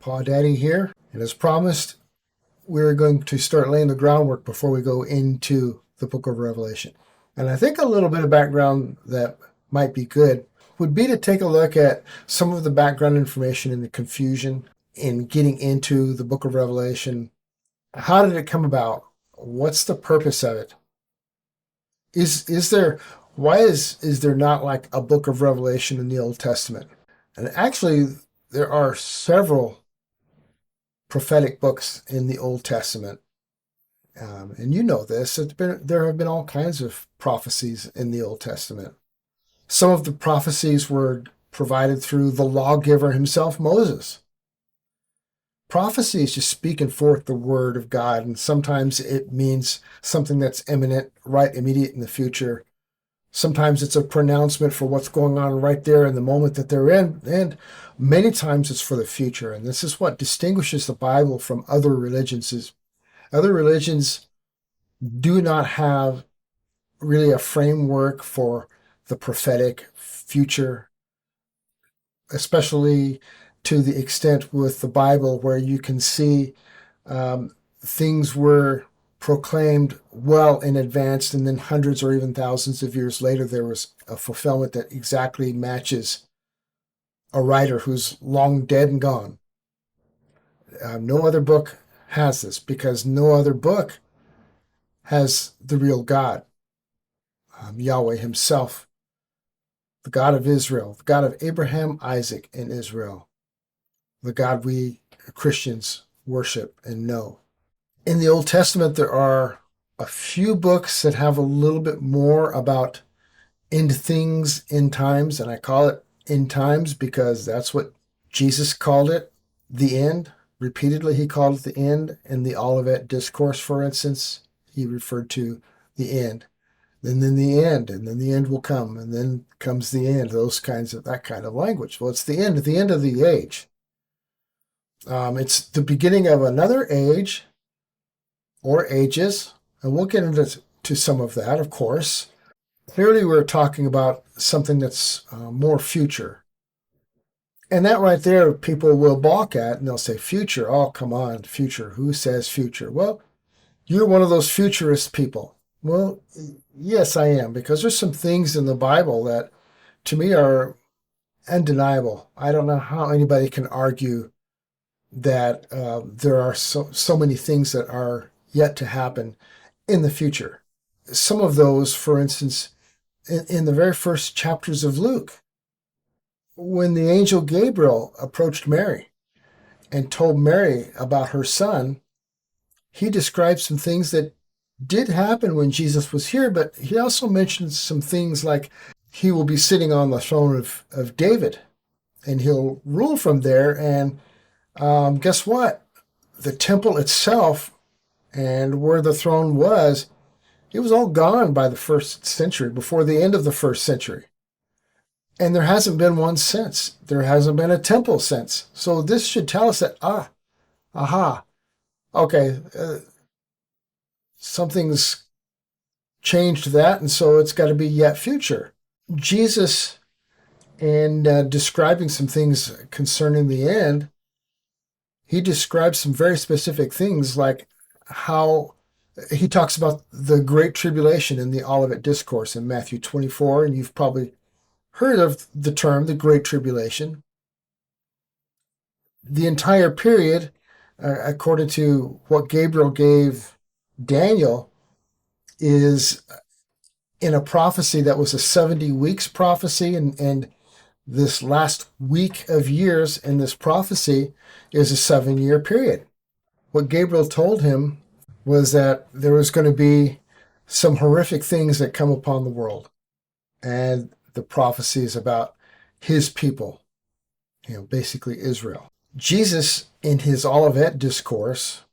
PaDaddy here, and as promised, we're going to start laying the groundwork before we go into the book of Revelation. And I think a little bit of background that might be good would be to take a look at some of the background information and the confusion in getting into the book of Revelation. How did it come about? What's the purpose of it? Why is there not like a book of Revelation in the Old Testament? And actually, there are several prophetic books in the Old Testament. And you know this, there have been all kinds of prophecies in the Old Testament. Some of the prophecies were provided through the lawgiver himself, Moses. Prophecy is just speaking forth the word of God, and sometimes it means something that's imminent, right, immediate in the future. Sometimes it's a pronouncement for what's going on right there in the moment that they're in, and many times it's for the future. And this is what distinguishes the Bible from other religions. Other religions do not have really a framework for the prophetic future, especially to the extent with the Bible where you can see things were proclaimed well in advance, and then hundreds or even thousands of years later there was a fulfillment that exactly matches a writer who's long dead and gone. No other book has this, because no other book has the real God, Yahweh himself, the God of Israel, the God of Abraham, Isaac, and Israel, the God we Christians worship and know. In the Old Testament, there are a few books that have a little bit more about end things, end times, and I call it end times because that's what Jesus called it, the end. Repeatedly, he called it the end. In the Olivet Discourse, for instance, he referred to the end. Then the end, and then the end will come, and then comes the end, that kind of language. Well, it's the end of the age. It's the beginning of another age, or ages, and we'll get into some of that, of course. Clearly, we're talking about something that's more future. And that right there, people will balk at, and they'll say, future, oh, come on, future, who says future? Well, you're one of those futurist people. Well, yes, I am, because there's some things in the Bible that, to me, are undeniable. I don't know how anybody can argue that there are so many things that are yet to happen in the future. Some of those, for instance, in the very first chapters of Luke, when the angel Gabriel approached Mary and told Mary about her son, he described some things that did happen when Jesus was here, but he also mentioned some things like he will be sitting on the throne of David, and he'll rule from there. And guess what? The temple itself and where the throne was, it was all gone by the first century, before the end of the first century. And there hasn't been one since. There hasn't been a temple since. So this should tell us that, okay, something's changed that, and so it's got to be yet future. Jesus, in describing some things concerning the end, he describes some very specific things, like how he talks about the Great Tribulation in the Olivet Discourse in Matthew 24, and you've probably heard of the term, the Great Tribulation. The entire period, according to what Gabriel gave Daniel, is in a prophecy that was a 70 weeks prophecy, and this last week of years in this prophecy is a 7-year period. What Gabriel told him was that there was going to be some horrific things that come upon the world, and the prophecy is about his people, basically Israel. Jesus, in his Olivet Discourse,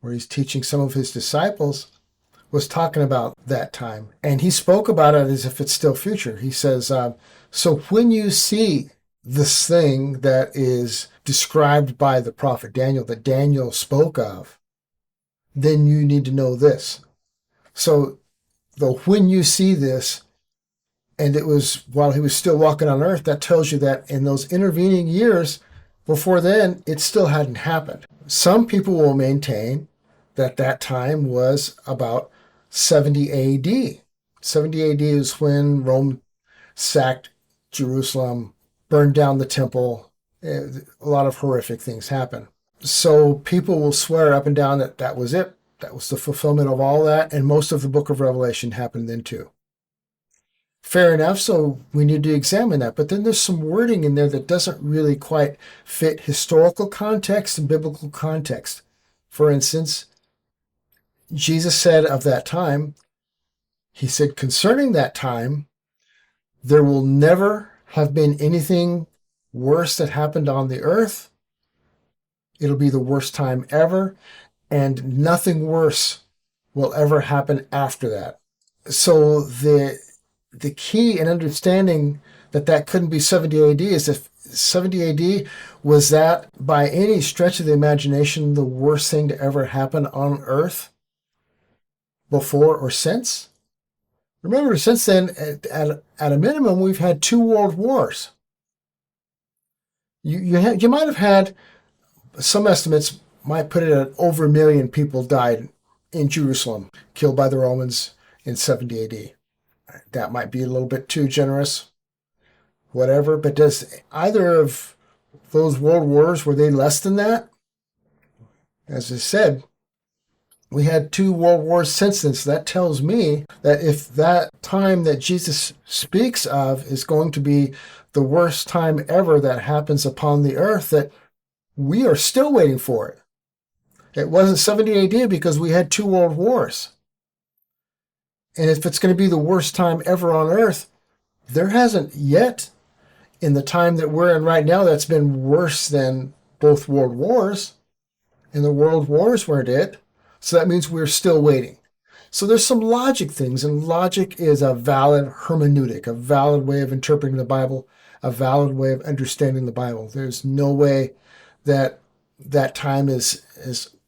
where he's teaching some of his disciples, was talking about that time. And he spoke about it as if it's still future. He says, so when you see this thing that is described by the prophet Daniel, that Daniel spoke of, then you need to know this. So when you see this, and it was while he was still walking on earth, that tells you that in those intervening years, Before then, it still hadn't happened. Some people will maintain that that time was about 70 AD. 70 AD is when Rome sacked Jerusalem, burned down the temple. A lot of horrific things happen. So people will swear up and down that that was it. That was the fulfillment of all that. And most of the book of Revelation happened then too. Fair enough. So we need to examine that. But then there's some wording in there that doesn't really quite fit historical context and biblical context. For instance, Jesus said of that time, he said, concerning that time, there will never have been anything worse that happened on the earth. It'll be the worst time ever, and nothing worse will ever happen after that. So the key in understanding that that couldn't be 70 AD is if 70 AD was that by any stretch of the imagination the worst thing to ever happen on earth before or since? Remember, since then, at a minimum, we've had 2 world wars. You might have had, some estimates might put it at over 1 million people died in Jerusalem, killed by the Romans in 70 AD. That might be a little bit too generous, whatever, but does either of those world wars, were they less than that? As I said, we had 2 world wars since then, so that tells me that if that time that Jesus speaks of is going to be the worst time ever that happens upon the earth, that we are still waiting for it. It wasn't 70 AD because we had 2 world wars. And if it's going to be the worst time ever on earth, there hasn't yet, in the time that we're in right now, that's been worse than both world wars. And the world wars weren't it. So that means we're still waiting. So there's some logic things, and logic is a valid hermeneutic, a valid way of interpreting the Bible, a valid way of understanding the Bible. There's no way that that time is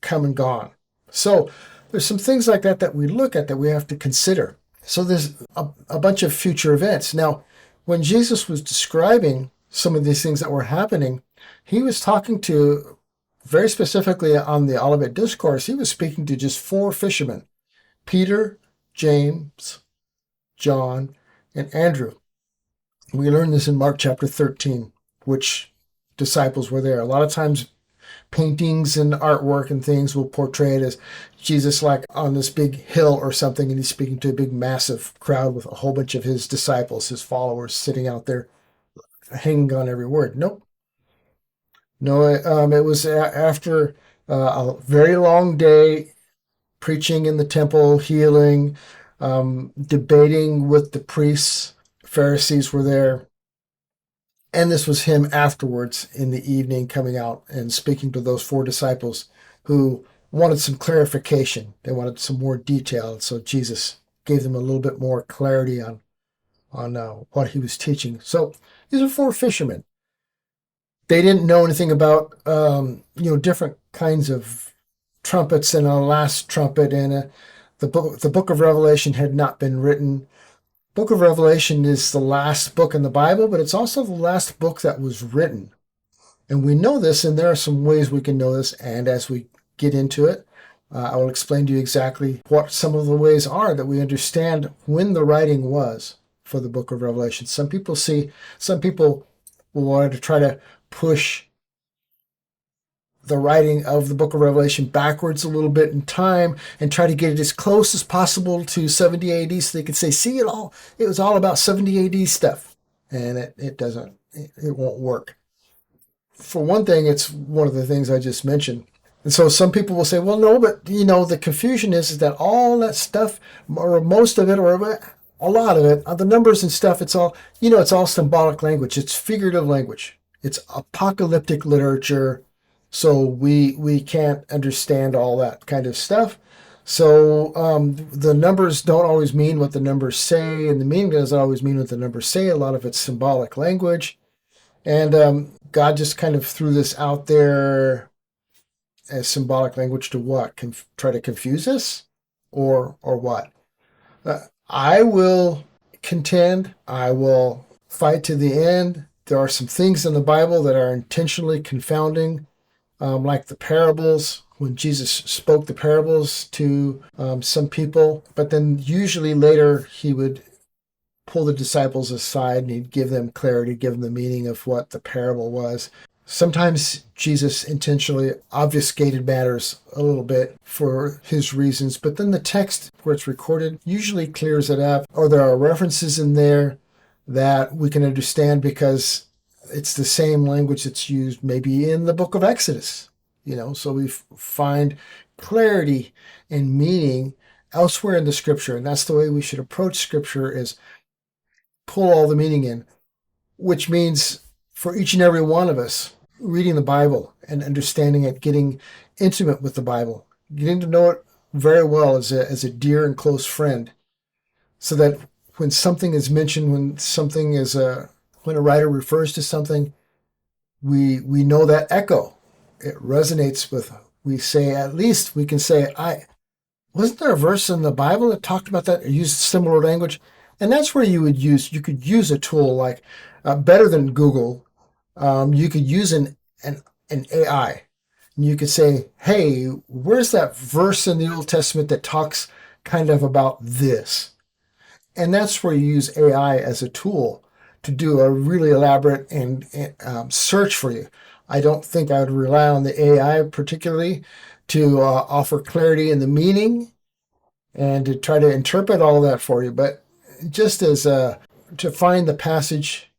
come and gone. So there's some things like that that we look at that we have to consider. So there's a bunch of future events. Now, when Jesus was describing some of these things that were happening, he was talking to, very specifically on the Olivet Discourse, he was speaking to just 4 fishermen, Peter, James, John, and Andrew. We learn this in Mark chapter 13, which disciples were there. A lot of times paintings and artwork and things will portray it as Jesus like on this big hill or something, and he's speaking to a big massive crowd with a whole bunch of his disciples, his followers, sitting out there hanging on every word. Nope. No, it was after a very long day preaching in the temple, healing, debating with the priests. Pharisees were there. And this was him afterwards in the evening coming out and speaking to those 4 disciples who wanted some clarification. They wanted some more detail. So Jesus gave them a little bit more clarity on what he was teaching. So these are 4 fishermen. They didn't know anything about, different kinds of trumpets and a last trumpet. And the book of Revelation had not been written. Book of Revelation is the last book in the Bible, but it's also the last book that was written. And we know this, and there are some ways we can know this. And as we get into it, I will explain to you exactly what some of the ways are that we understand when the writing was for the book of Revelation. Some people will want to try to push the writing of the book of Revelation backwards a little bit in time and try to get it as close as possible to 70 AD so they could say, see, it was all about 70 AD stuff. And it won't work. For one thing, it's one of the things I just mentioned. And so some people will say, well, no, but, the confusion is that all that stuff, or most of it, or a lot of it, the numbers and stuff, it's all symbolic language. It's figurative language. It's apocalyptic literature. So we can't understand all that kind of stuff. So the numbers don't always mean what the numbers say, and the meaning doesn't always mean what the numbers say. A lot of it's symbolic language. And God just kind of threw this out there as symbolic language to what? Try to confuse us? Or what? I will contend, I will fight to the end, There are some things in the Bible that are intentionally confounding, like the parables, when Jesus spoke the parables to some people. But then usually later he would pull the disciples aside and he'd give them clarity, give them the meaning of what the parable was. Sometimes Jesus intentionally obfuscated matters a little bit for his reasons, but then the text where it's recorded usually clears it up, or there are references in there that we can understand because it's the same language that's used maybe in the book of Exodus. So we find clarity and meaning elsewhere in the scripture, and that's the way we should approach scripture, is pull all the meaning in, which means for each and every one of us, reading the Bible and understanding it, getting intimate with the Bible, getting to know it very well as a dear and close friend, so that when something is mentioned, when a writer refers to something, we know that echo. It resonates with, at least we can say, wasn't there a verse in the Bible that talked about that or used similar language? And that's where you could use a tool like, better than Google, you could use an AI. And you could say, hey, where's that verse in the Old Testament that talks kind of about this? And that's where you use AI as a tool to do a really elaborate and search for you. I don't think I would rely on the AI particularly to offer clarity in the meaning and to try to interpret all that for you, but just as to find the passage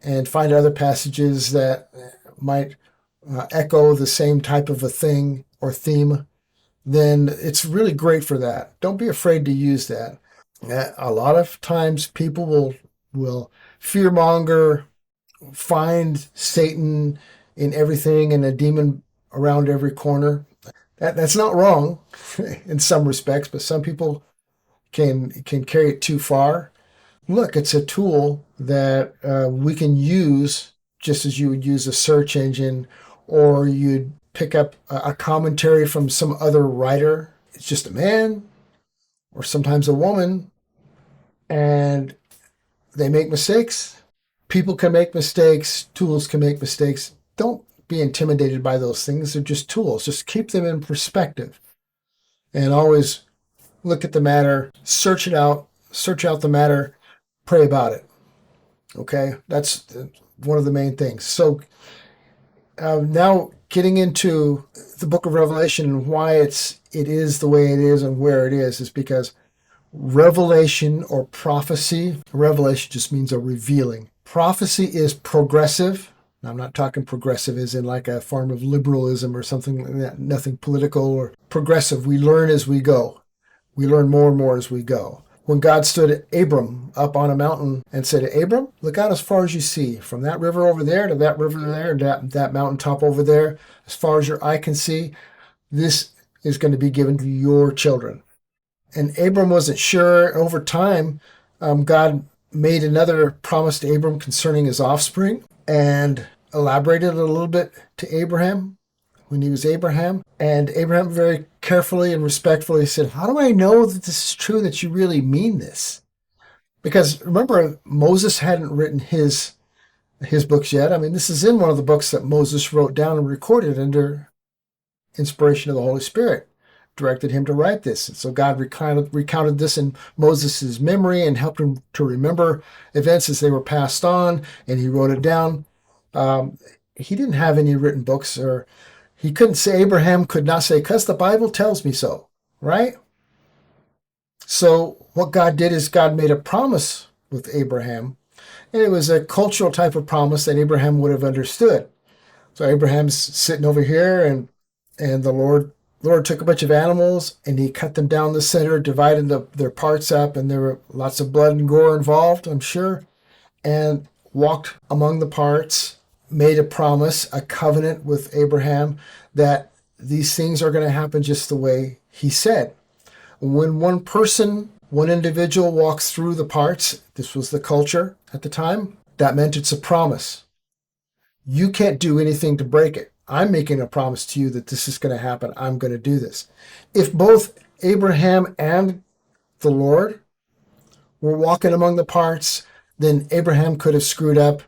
and find other passages that might echo the same type of a thing or theme, then it's really great for that. Don't be afraid to use that. A lot of times people will fearmonger, find Satan in everything and a demon around every corner. That's not wrong in some respects, but some people can carry it too far. Look, it's a tool that we can use just as you would use a search engine, or you'd pick up a commentary from some other writer. It's just a man or sometimes a woman, and they make mistakes. People can make mistakes. Tools can make mistakes. Don't be intimidated by those things. They're just tools. Just keep them in perspective and always look at the matter, search out the matter, pray about it. Okay, that's one of the main things. So now getting into the book of Revelation and why it is the way it is and where it is because revelation or prophecy, revelation just means a revealing. Prophecy is progressive. Now, I'm not talking progressive as in like a form of liberalism or something like that, nothing political or progressive. We learn as we go. We learn more and more as we go. When God stood Abram up on a mountain and said, Abram, look out as far as you see, from that river over there to that river there, and that mountaintop over there, as far as your eye can see, this is going to be given to your children. And Abram wasn't sure. Over time, God made another promise to Abram concerning his offspring and elaborated a little bit to Abraham when he was Abraham. And Abraham very carefully and respectfully said, how do I know that this is true, that you really mean this? Because remember, Moses hadn't written his books yet. I mean, this is in one of the books that Moses wrote down and recorded under inspiration of the Holy Spirit, directed him to write this. And so God recounted this in Moses' memory and helped him to remember events as they were passed on, and he wrote it down. He didn't have any written books, or he couldn't say, Abraham could not say, because the Bible tells me so, right? So what God did is God made a promise with Abraham, and it was a cultural type of promise that Abraham would have understood. So Abraham's sitting over here, and the Lord took a bunch of animals, and he cut them down the center, divided their parts up, and there were lots of blood and gore involved, I'm sure, and walked among the parts, made a promise, a covenant with Abraham that these things are going to happen just the way he said. When one person, one individual walks through the parts, this was the culture at the time, that meant it's a promise. You can't do anything to break it. I'm making a promise to you that this is going to happen. I'm going to do this. If both Abraham and the Lord were walking among the parts, then Abraham could have screwed up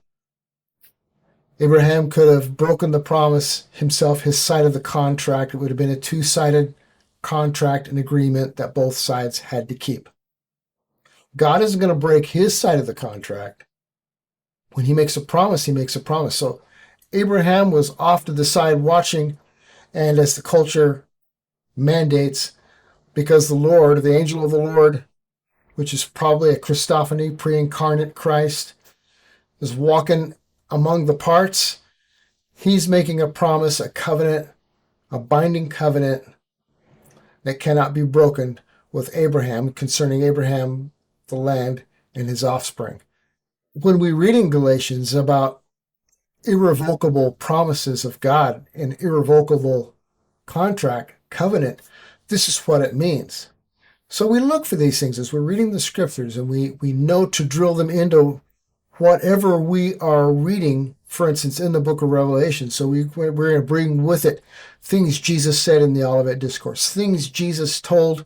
Abraham could have broken the promise himself, his side of the contract. It would have been a two-sided contract and agreement that both sides had to keep. God isn't going to break his side of the contract. When he makes a promise, he makes a promise. So Abraham was off to the side watching, and as the culture mandates, because the Lord, the angel of the Lord, which is probably a Christophany, pre-incarnate Christ, is walking among the parts, he's making a promise, a covenant, a binding covenant that cannot be broken with Abraham, concerning Abraham, the land, and his offspring. When we read in Galatians about irrevocable promises of God, an irrevocable contract, covenant, this is what it means. So we look for these things as we're reading the scriptures, and we know to drill them into whatever we are reading, for instance, in the book of Revelation. So we're going to bring with it things Jesus said in the Olivet Discourse, things Jesus told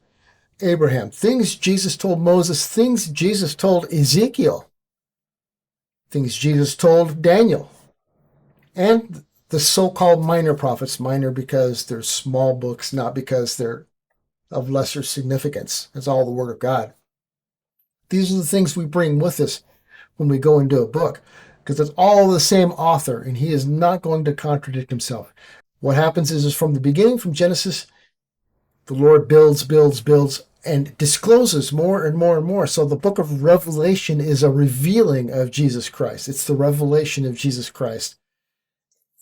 Abraham, things Jesus told Moses, things Jesus told Ezekiel, things Jesus told Daniel, and the so-called minor prophets, minor because they're small books, not because they're of lesser significance. It's all the Word of God. These are the things we bring with us when we go into a book, because it's all the same author, and he is not going to contradict himself. What happens is from the beginning, from Genesis, the Lord builds, and discloses more and more and more. So the book of Revelation is a revealing of Jesus Christ. It's the revelation of Jesus Christ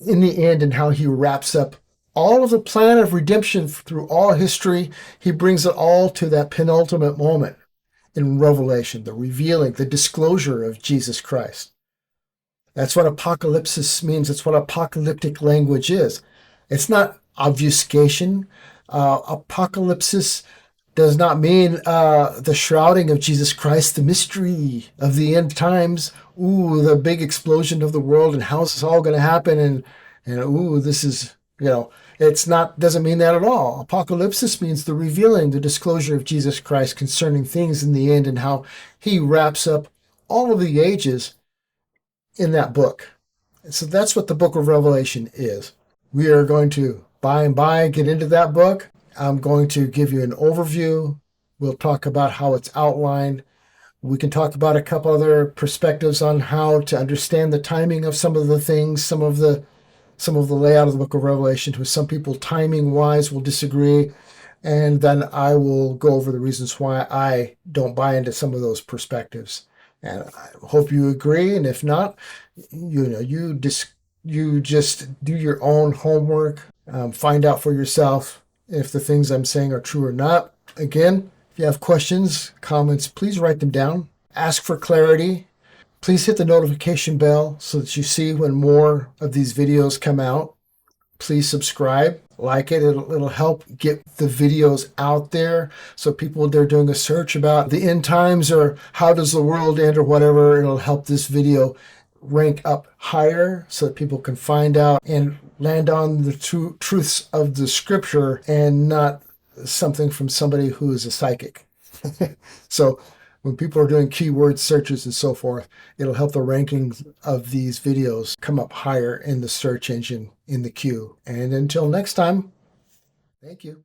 in the end, and how he wraps up all of the plan of redemption through all history. He brings it all to that penultimate moment in Revelation, the revealing, the disclosure of Jesus Christ. That's what Apocalypsis means. It's what apocalyptic language is. It's not obfuscation. Apocalypsis does not mean the shrouding of Jesus Christ, the mystery of the end times. Ooh, the big explosion of the world, and how's this all going to happen? And ooh, this is, it's not, doesn't mean that at all. Apocalypsis means the revealing, the disclosure of Jesus Christ concerning things in the end, and how he wraps up all of the ages in that book. So that's what the book of Revelation is. We are going to by and by get into that book. I'm going to give you an overview. We'll talk about how it's outlined. We can talk about a couple other perspectives on how to understand the timing of some of the things, some of the layout of the book of Revelation, because some people timing-wise will disagree. And then I will go over the reasons why I don't buy into some of those perspectives. And I hope you agree. And if not, you just do your own homework, find out for yourself if the things I'm saying are true or not. Again, if you have questions, comments, please write them down. Ask for clarity. Please hit the notification bell so that you see when more of these videos come out. Please subscribe, like it. It'll help get the videos out there. So people, they're doing a search about the end times or how does the world end or whatever, it'll help this video rank up higher so that people can find out and land on the truths of the scripture and not something from somebody who is a psychic. So when people are doing keyword searches and so forth, it'll help the rankings of these videos come up higher in the search engine in the queue. And until next time, thank you.